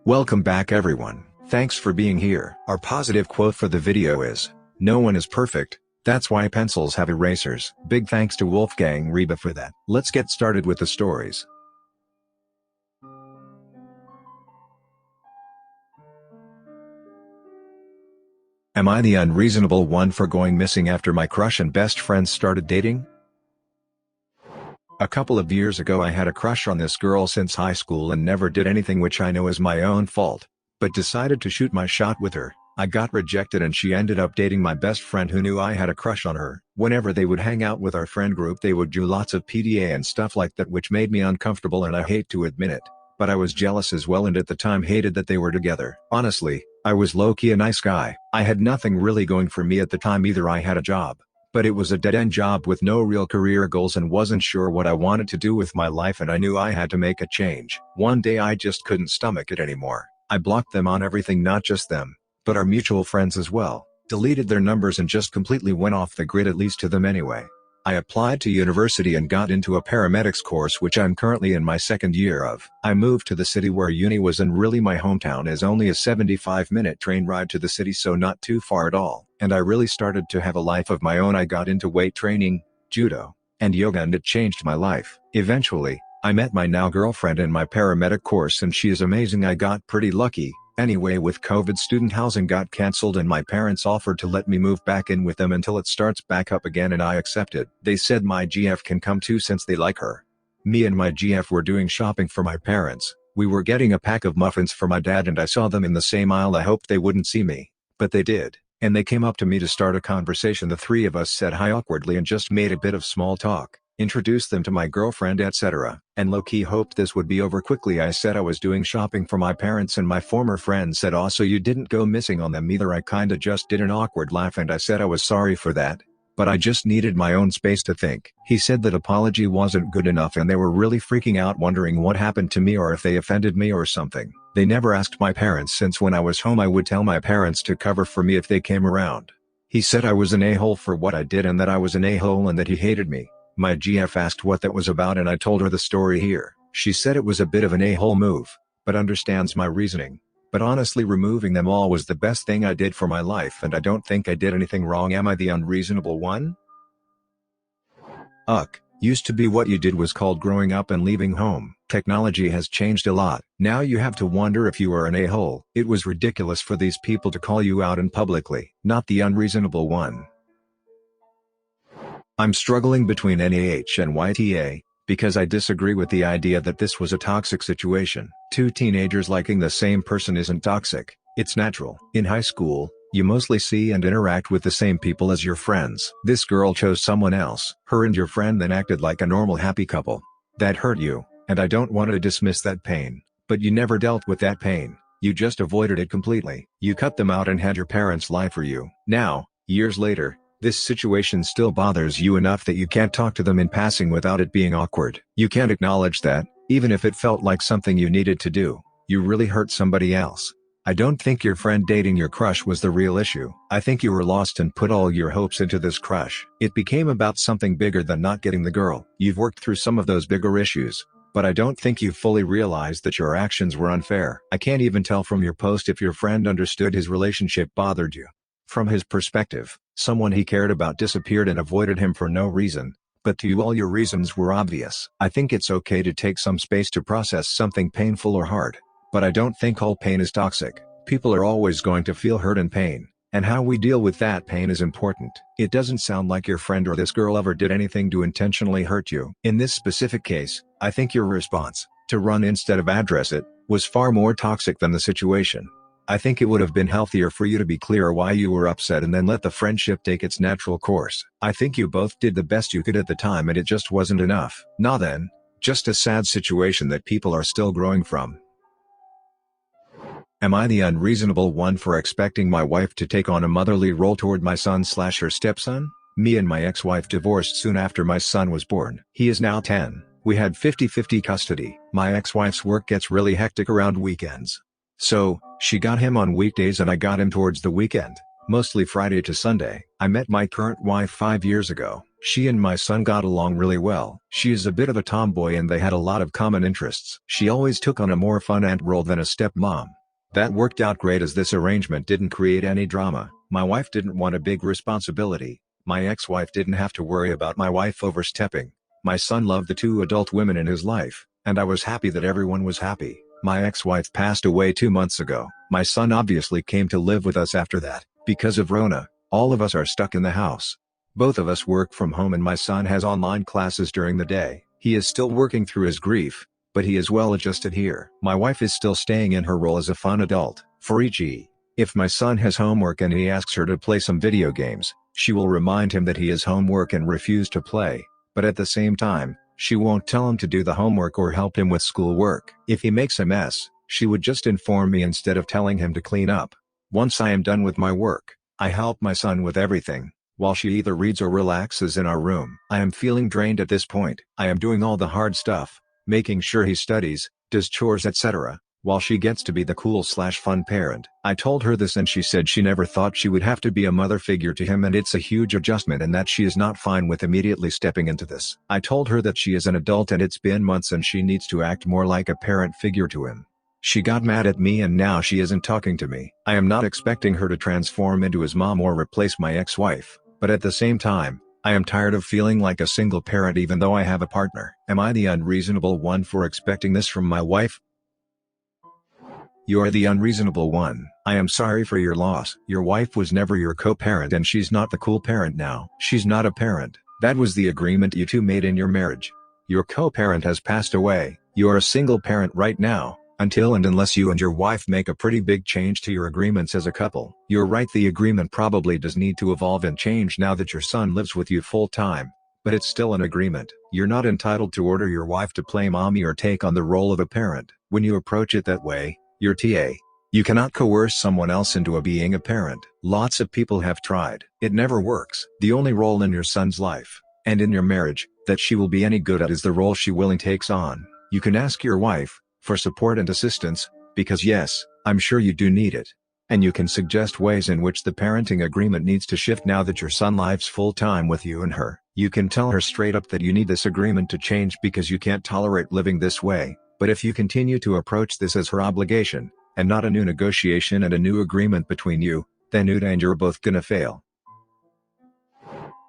Welcome back everyone, thanks for being here. Our positive quote for the video is, "No one is perfect, that's why pencils have erasers." Big thanks to Wolfgang Reba for that. Let's get started with the stories. Am I the unreasonable one for going missing after my crush and best friends started dating? A couple of years ago I had a crush on this girl since high school and never did anything, which I know is my own fault, but decided to shoot my shot with her. I got rejected and she ended up dating my best friend who knew I had a crush on her. Whenever they would hang out with our friend group they would do lots of PDA and stuff like that, which made me uncomfortable and I hate to admit it, but I was jealous as well and at the time hated that they were together. Honestly, I was low-key a nice guy. I had nothing really going for me at the time either. I had a job, but it was a dead-end job with no real career goals and wasn't sure what I wanted to do with my life, and I knew I had to make a change. One day I just couldn't stomach it anymore. I blocked them on everything, not just them, but our mutual friends as well, deleted their numbers and just completely went off the grid, at least to them anyway. I applied to university and got into a paramedics course which I'm currently in my second year of. I moved to the city where uni was, and really my hometown is only a 75-minute train ride to the city, so not too far at all. And I really started to have a life of my own. I got into weight training, judo, and yoga, and it changed my life. Eventually, I met my now girlfriend in my paramedic course and she is amazing. I got pretty lucky. Anyway, with COVID, student housing got cancelled and my parents offered to let me move back in with them until it starts back up again, and I accepted. They said my GF can come too since they like her. Me and my GF were doing shopping for my parents. We were getting a pack of muffins for my dad and I saw them in the same aisle. I hoped they wouldn't see me, but they did, and they came up to me to start a conversation. The three of us said hi awkwardly and just made a bit of small talk. Introduced them to my girlfriend, etc., and low-key hoped this would be over quickly. I said I was doing shopping for my parents and my former friend said, "Oh, so you didn't go missing on them either?" I kinda just did an awkward laugh and I said I was sorry for that, but I just needed my own space to think. He said that apology wasn't good enough and they were really freaking out, wondering what happened to me or if they offended me or something. They never asked my parents since when I was home I would tell my parents to cover for me if they came around. He said I was an a-hole for what I did and that I was an a-hole and that he hated me. My GF asked what that was about and I told her the story here. She said it was a bit of an a-hole move, but understands my reasoning. But honestly, removing them all was the best thing I did for my life and I don't think I did anything wrong. Am I the unreasonable one? Used to be what you did was called growing up and leaving home. Technology has changed a lot. Now you have to wonder if you are an a-hole. It was ridiculous for these people to call you out and publicly. Not the unreasonable one. I'm struggling between NAH and YTA, because I disagree with the idea that this was a toxic situation. Two teenagers liking the same person isn't toxic, it's natural. In high school, you mostly see and interact with the same people as your friends. This girl chose someone else. Her and your friend then acted like a normal happy couple. That hurt you, and I don't want to dismiss that pain, but you never dealt with that pain. You just avoided it completely. You cut them out and had your parents lie for you. Now, years later, this situation still bothers you enough that you can't talk to them in passing without it being awkward. You can't acknowledge that, even if it felt like something you needed to do. You really hurt somebody else. I don't think your friend dating your crush was the real issue. I think you were lost and put all your hopes into this crush. It became about something bigger than not getting the girl. You've worked through some of those bigger issues, but I don't think you fully realized that your actions were unfair. I can't even tell from your post if your friend understood his relationship bothered you. From his perspective, someone he cared about disappeared and avoided him for no reason, but to you all your reasons were obvious. I think it's okay to take some space to process something painful or hard, but I don't think all pain is toxic. People are always going to feel hurt and pain, and how we deal with that pain is important. It doesn't sound like your friend or this girl ever did anything to intentionally hurt you. In this specific case, I think your response, to run instead of address it, was far more toxic than the situation. I think it would have been healthier for you to be clear why you were upset and then let the friendship take its natural course. I think you both did the best you could at the time and it just wasn't enough. Nah then, just a sad situation that people are still growing from. Am I the unreasonable one for expecting my wife to take on a motherly role toward my son/her stepson? Me and my ex-wife divorced soon after my son was born. He is now 10. We had 50-50 custody. My ex-wife's work gets really hectic around weekends. So, she got him on weekdays and I got him towards the weekend, mostly Friday to Sunday. I met my current wife 5 years ago. She and my son got along really well. She is a bit of a tomboy and they had a lot of common interests. She always took on a more fun aunt role than a stepmom. That worked out great as this arrangement didn't create any drama. My wife didn't want a big responsibility. My ex-wife didn't have to worry about my wife overstepping. My son loved the two adult women in his life, and I was happy that everyone was happy. My ex-wife passed away 2 months ago. My son obviously came to live with us after that. Because of Rona, all of us are stuck in the house. Both of us work from home and my son has online classes during the day. He is still working through his grief, but he is well adjusted here. My wife is still staying in her role as a fun adult. For e.g., if my son has homework and he asks her to play some video games, she will remind him that he has homework and refuse to play, but at the same time, she won't tell him to do the homework or help him with schoolwork. If he makes a mess, she would just inform me instead of telling him to clean up. Once I am done with my work, I help my son with everything, while she either reads or relaxes in our room. I am feeling drained at this point. I am doing all the hard stuff, making sure he studies, does chores etc., while she gets to be the cool/fun parent. I told her this and she said she never thought she would have to be a mother figure to him and it's a huge adjustment and that she is not fine with immediately stepping into this. I told her that she is an adult and it's been months and she needs to act more like a parent figure to him. She got mad at me and now she isn't talking to me. I am not expecting her to transform into his mom or replace my ex-wife, but at the same time, I am tired of feeling like a single parent even though I have a partner. Am I the unreasonable one for expecting this from my wife? You're the unreasonable one. I am sorry for your loss. Your wife was never your co-parent and she's not the cool parent now. She's not a parent. That was the agreement you two made in your marriage. Your co-parent has passed away. You're a single parent right now, until and unless you and your wife make a pretty big change to your agreements as a couple. You're right, the agreement probably does need to evolve and change now that your son lives with you full time. But it's still an agreement. You're not entitled to order your wife to play mommy or take on the role of a parent. When you approach it that way, you're TA. You cannot coerce someone else into being a parent. Lots of people have tried. It never works. The only role in your son's life, and in your marriage, that she will be any good at is the role she willingly takes on. You can ask your wife for support and assistance, because yes, I'm sure you do need it. And you can suggest ways in which the parenting agreement needs to shift now that your son lives full time with you and her. You can tell her straight up that you need this agreement to change because you can't tolerate living this way. But if you continue to approach this as her obligation, and not a new negotiation and a new agreement between you, then Uta and you're both gonna fail.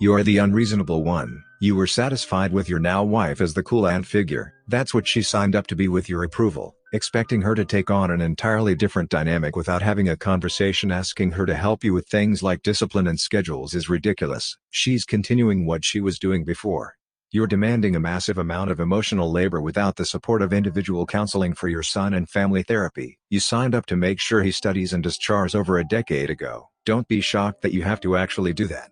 You're the unreasonable one. You were satisfied with your now wife as the cool aunt figure. That's what she signed up to be with your approval. Expecting her to take on an entirely different dynamic without having a conversation asking her to help you with things like discipline and schedules is ridiculous. She's continuing what she was doing before. You're demanding a massive amount of emotional labor without the support of individual counseling for your son and family therapy. You signed up to make sure he studies and does chores over a decade ago. Don't be shocked that you have to actually do that.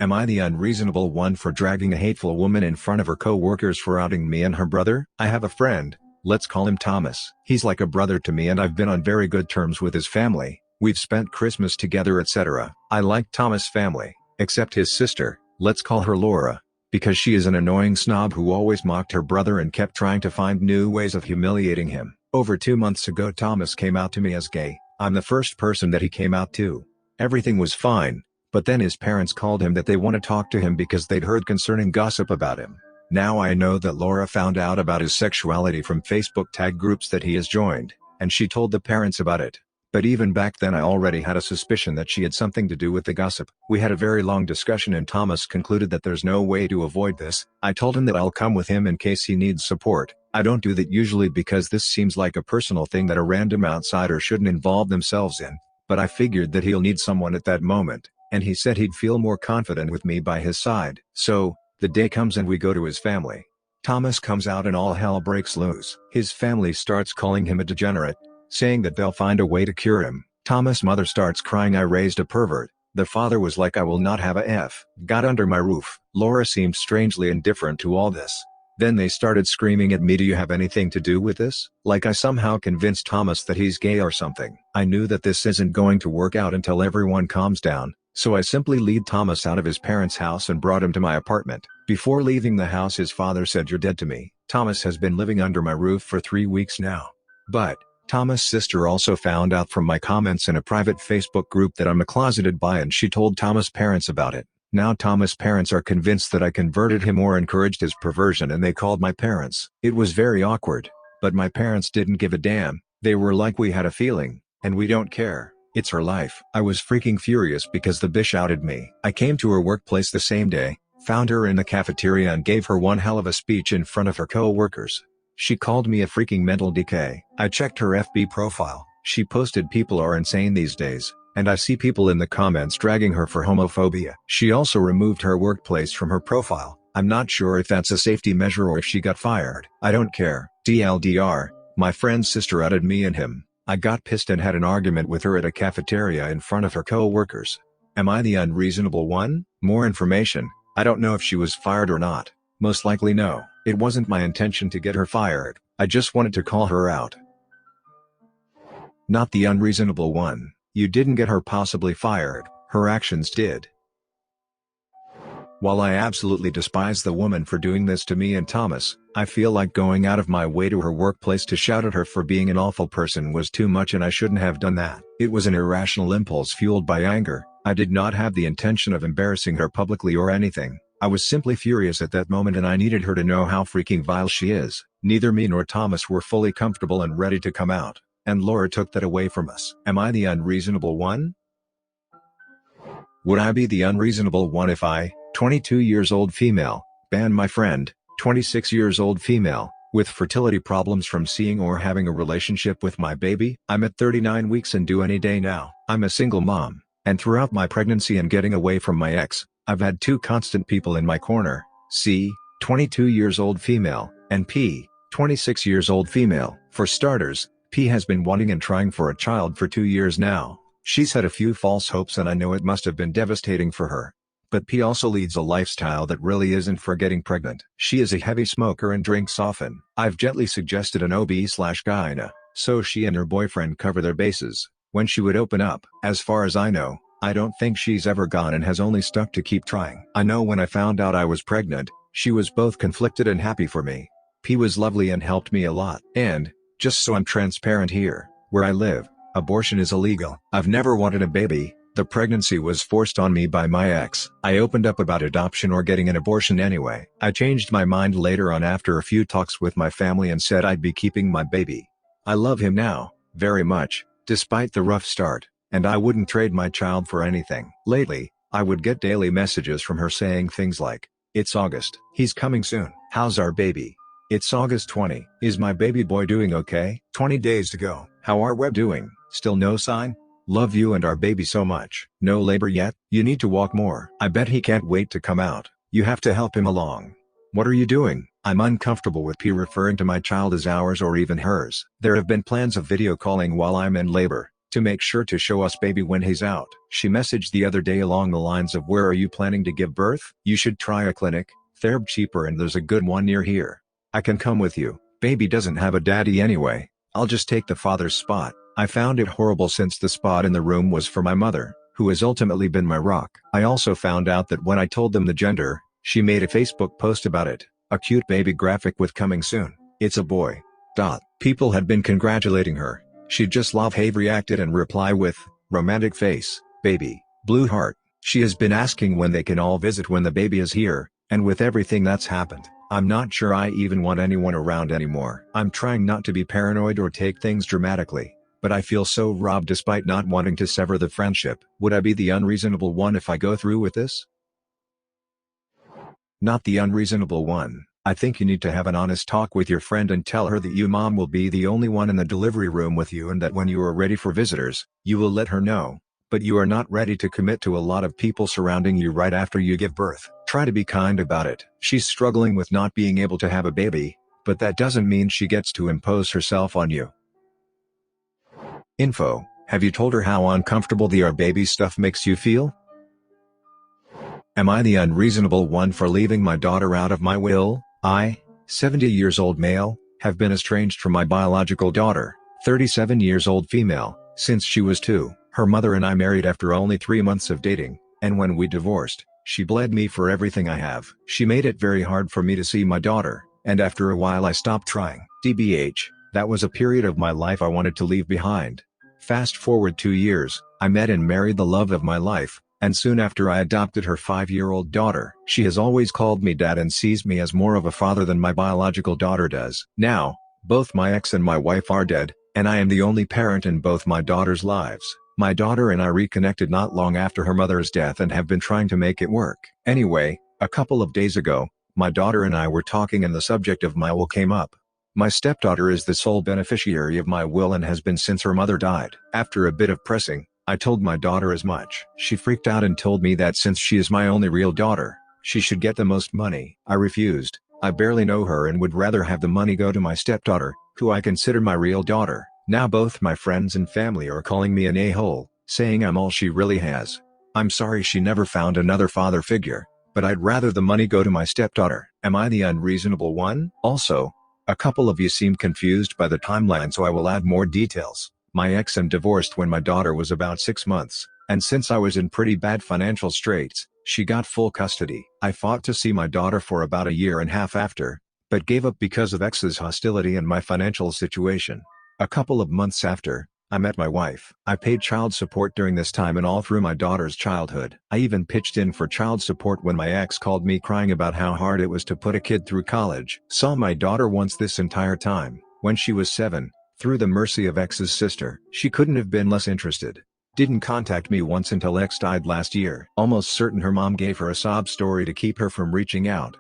Am I the unreasonable one for dragging a hateful woman in front of her co-workers for outing me and her brother? I have a friend, let's call him Thomas. He's like a brother to me and I've been on very good terms with his family. We've spent Christmas together etc. I like Thomas' family, except his sister, let's call her Laura, because she is an annoying snob who always mocked her brother and kept trying to find new ways of humiliating him. Over 2 months ago Thomas came out to me as gay. I'm the first person that he came out to. Everything was fine. But then his parents called him that they want to talk to him because they'd heard concerning gossip about him. Now I know that Laura found out about his sexuality from Facebook tag groups that he has joined, and she told the parents about it. But even back then I already had a suspicion that she had something to do with the gossip. We had a very long discussion and Thomas concluded that there's no way to avoid this. I told him that I'll come with him in case he needs support. I don't do that usually because this seems like a personal thing that a random outsider shouldn't involve themselves in, but I figured that he'll need someone at that moment. And he said he'd feel more confident with me by his side. So, the day comes and we go to his family. Thomas comes out and all hell breaks loose. His family starts calling him a degenerate, saying that they'll find a way to cure him. Thomas' mother starts crying I raised a pervert. The father was like I will not have a F. Got under my roof. Laura seemed strangely indifferent to all this. Then they started screaming at me, do you have anything to do with this? Like I somehow convinced Thomas that he's gay or something. I knew that this isn't going to work out until everyone calms down. So I simply lead Thomas out of his parents' house and brought him to my apartment. Before leaving the house his father said you're dead to me. Thomas has been living under my roof for 3 weeks now. But, Thomas' sister also found out from my comments in a private Facebook group that I'm a closeted bi and she told Thomas' parents about it. Now Thomas' parents are convinced that I converted him or encouraged his perversion and they called my parents. It was very awkward, but my parents didn't give a damn. They were like, we had a feeling, and we don't care. It's her life. I was freaking furious because the bitch outed me. I came to her workplace the same day, found her in the cafeteria and gave her one hell of a speech in front of her co-workers. She called me a freaking mental decay. I checked her FB profile. She posted "people are insane these days," and I see people in the comments dragging her for homophobia. She also removed her workplace from her profile. I'm not sure if that's a safety measure or if she got fired. I don't care. DLDR, my friend's sister outed me and him. I got pissed and had an argument with her at a cafeteria in front of her co-workers. Am I the unreasonable one? More information. I don't know if she was fired or not. Most likely no. It wasn't my intention to get her fired. I just wanted to call her out. Not the unreasonable one. You didn't get her possibly fired, her actions did. While I absolutely despise the woman for doing this to me and Thomas, I feel like going out of my way to her workplace to shout at her for being an awful person was too much, and I shouldn't have done that. It was an irrational impulse fueled by anger. I did not have the intention of embarrassing her publicly or anything. I was simply furious at that moment, and I needed her to know how freaking vile she is. Neither me nor Thomas were fully comfortable and ready to come out, and Laura took that away from us. Am I the unreasonable one? Would I be the unreasonable one if I, 22 years old female, banned my friend, 26 years old female, with fertility problems from seeing or having a relationship with my baby? I'm at 39 weeks and due any day now. I'm a single mom, and throughout my pregnancy and getting away from my ex, I've had two constant people in my corner: C, 22 years old female, and P, 26 years old female. For starters, P has been wanting and trying for a child for 2 years now. She's had a few false hopes and I know it must have been devastating for her. But P also leads a lifestyle that really isn't for getting pregnant. She is a heavy smoker and drinks often. I've gently suggested an OB/GYN, so she and her boyfriend cover their bases, when she would open up. As far as I know, I don't think she's ever gone and has only stuck to keep trying. I know when I found out I was pregnant, she was both conflicted and happy for me. P was lovely and helped me a lot. And, just so I'm transparent here, where I live, abortion is illegal. I've never wanted a baby. The pregnancy was forced on me by my ex. I opened up about adoption or getting an abortion anyway. I changed my mind later on after a few talks with my family and said I'd be keeping my baby. I love him now, very much, despite the rough start, and I wouldn't trade my child for anything. Lately, I would get daily messages from her saying things like, "It's August. He's coming soon. How's our baby? It's August 20. Is my baby boy doing okay? 20 days to go. How are we doing? Still no sign? Love you and our baby so much. No labor yet? You need to walk more. I bet he can't wait to come out. You have to help him along. What are you doing?" I'm uncomfortable with P referring to my child as ours or even hers. There have been plans of video calling while I'm in labor, to make sure to show us baby when he's out. She messaged the other day along the lines of, "Where are you planning to give birth? You should try a clinic, they're cheaper and there's a good one near here. I can come with you. Baby doesn't have a daddy anyway. I'll just take the father's spot." I found it horrible since the spot in the room was for my mother, who has ultimately been my rock. I also found out that when I told them the gender, she made a Facebook post about it, a cute baby graphic with "coming soon. It's a boy." People had been congratulating her. She'd just love have reacted and reply with, "Romantic face, baby, blue heart." She has been asking when they can all visit when the baby is here, and with everything that's happened, I'm not sure I even want anyone around anymore. I'm trying not to be paranoid or take things dramatically, but I feel so robbed despite not wanting to sever the friendship. Would I be the unreasonable one if I go through with this? Not the unreasonable one. I think you need to have an honest talk with your friend and tell her that you mom will be the only one in the delivery room with you and that when you are ready for visitors, you will let her know. But you are not ready to commit to a lot of people surrounding you right after you give birth. Try to be kind about it. She's struggling with not being able to have a baby, but that doesn't mean she gets to impose herself on you. Info: have you told her how uncomfortable the "our baby" stuff makes you feel? Am I the unreasonable one for leaving my daughter out of my will? I, 70 years old male, have been estranged from my biological daughter, 37 years old female, since she was 2. Her mother and I married after only 3 months of dating, and when we divorced, she bled me for everything I have. She made it very hard for me to see my daughter, and after a while I stopped trying. TBH, that was a period of my life I wanted to leave behind. Fast forward 2 years, I met and married the love of my life, and soon after I adopted her 5-year-old daughter. She has always called me dad and sees me as more of a father than my biological daughter does. Now, both my ex and my wife are dead, And I am the only parent in both my daughter's lives. My daughter and I reconnected not long after her mother's death and have been trying to make it work. Anyway, a couple of days ago, my daughter and I were talking and the subject of my will came up. My stepdaughter is the sole beneficiary of my will and has been since her mother died. After a bit of pressing, I told my daughter as much. She freaked out and told me that since she is my only real daughter, she should get the most money. I refused. I barely know her and would rather have the money go to my stepdaughter, who I consider my real daughter. Now both my friends and family are calling me an a-hole, saying I'm all she really has. I'm sorry she never found another father figure, but I'd rather the money go to my stepdaughter. Am I the unreasonable one? Also, a couple of you seemed confused by the timeline, so I will add more details. My ex and divorced when my daughter was about 6 months, and since I was in pretty bad financial straits, she got full custody. I fought to see my daughter for about a year and a half after, but gave up because of ex's hostility and my financial situation. A couple of months after, I met my wife. I paid child support during this time and all through my daughter's childhood. I even pitched in for child support when my ex called me crying about how hard it was to put a kid through college. Saw my daughter once this entire time, when she was 7, through the mercy of ex's sister. She couldn't have been less interested. Didn't contact me once until ex died last year. Almost certain her mom gave her a sob story to keep her from reaching out.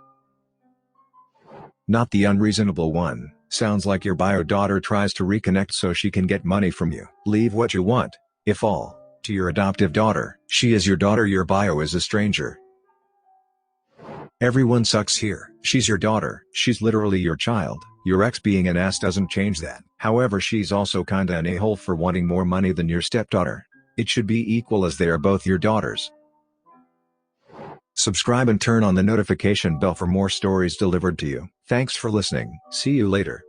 Not the unreasonable one. Sounds like your bio daughter tries to reconnect so she can get money from you. Leave what you want, if all, to your adoptive daughter. She is your daughter, your bio is a stranger. Everyone sucks here. She's your daughter. She's literally your child. Your ex being an ass doesn't change that. However, she's also kinda an a-hole for wanting more money than your stepdaughter. It should be equal as they are both your daughters. Subscribe and turn on the notification bell for more stories delivered to you. Thanks for listening. See you later.